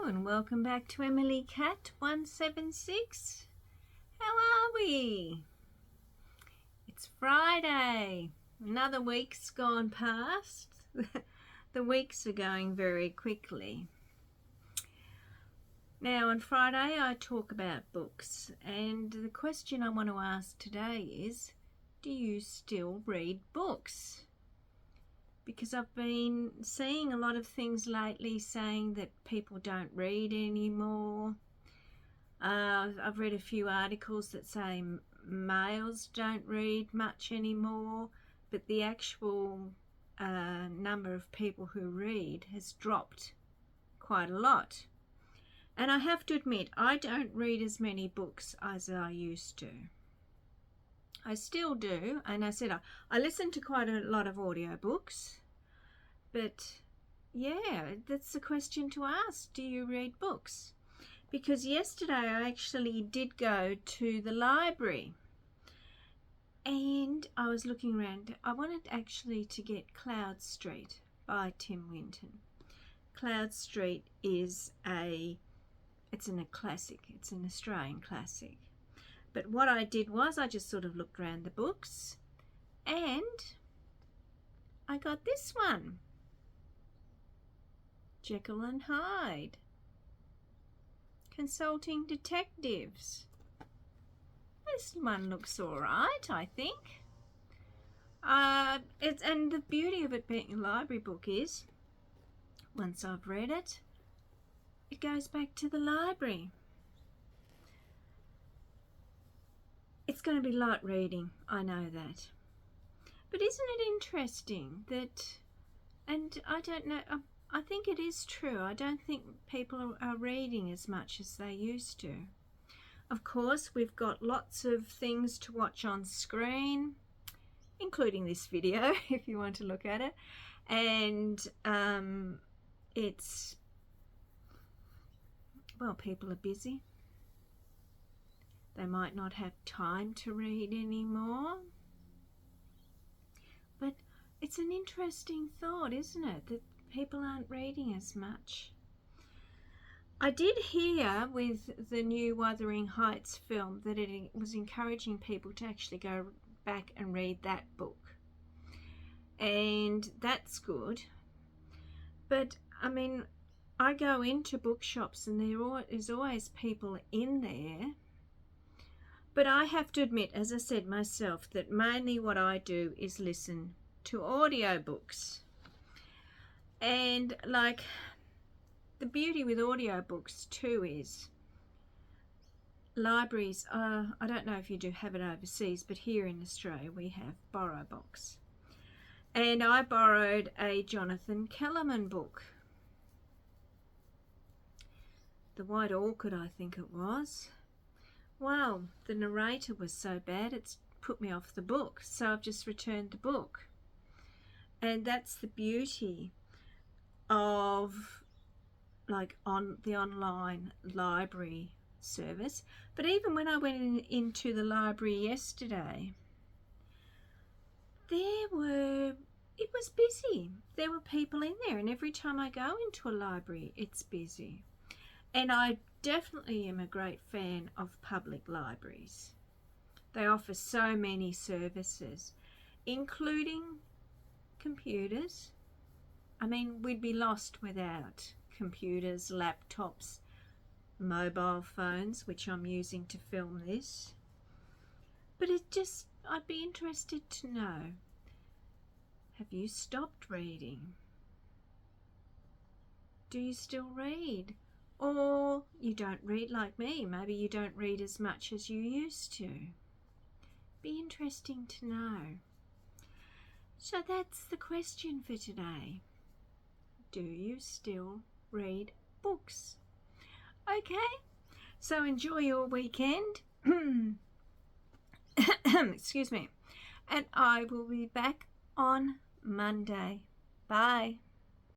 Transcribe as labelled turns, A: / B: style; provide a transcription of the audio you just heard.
A: and welcome back to Emily Cat 176. How are we? It's Friday. Another week's gone past. The weeks are going very quickly. Now on Friday I talk about books, and the question I want to ask today is, do you still read books? Because I've been seeing a lot of things lately saying that people don't read anymore. I've read a few articles that say males don't read much anymore, but the actual number of people who read has dropped quite a lot. And I have to admit, I don't read as many books as I used to. I still do, and I listen to quite a lot of audiobooks, but yeah, that's the question to ask. Do you read books? Because yesterday I actually did go to the library and I was looking around. I wanted actually to get Cloud Street by Tim Winton. Cloud Street is a classic. It's an Australian classic. But what I did was I just sort of looked around the books and I got this one. Jekyll and Hyde. Consulting Detectives. This one looks alright, I think. And the beauty of it being a library book is, once I've read it, it goes back to the library. It's going to be light reading, I know that. But isn't it interesting that, and I don't know, I think it is true. I don't think people are reading as much as they used to. Of course, we've got lots of things to watch on screen, including this video, if you want to look at it. And people are busy. They might not have time to read anymore. But it's an interesting thought, isn't it, that people aren't reading as much. I did hear with the new Wuthering Heights film that it was encouraging people to actually go back and read that book. And that's good. But, I mean, I go into bookshops and there is always people in there. But I have to admit, as I said myself, that mainly what I do is listen to audiobooks. And like, the beauty with audiobooks too is libraries, I don't know if you do have it overseas, but here in Australia we have BorrowBox. And I borrowed a Jonathan Kellerman book. The White Orchid, I think it was. Well, the narrator was so bad it's put me off the book, so I've just returned the book. And that's the beauty of like on the online library service. But even when I went into the library yesterday, it was busy. There were people in there, and every time I go into a library it's busy. And I definitely am a great fan of public libraries. They offer so many services, including computers. I mean, we'd be lost without computers, laptops, mobile phones, which I'm using to film this. But I'd be interested to know, have you stopped reading? Do you still read? Or you don't read like me. Maybe you don't read as much as you used to. Be interesting to know. So that's the question for today. Do you still read books? Okay, so enjoy your weekend. Excuse me. And I will be back on Monday. Bye.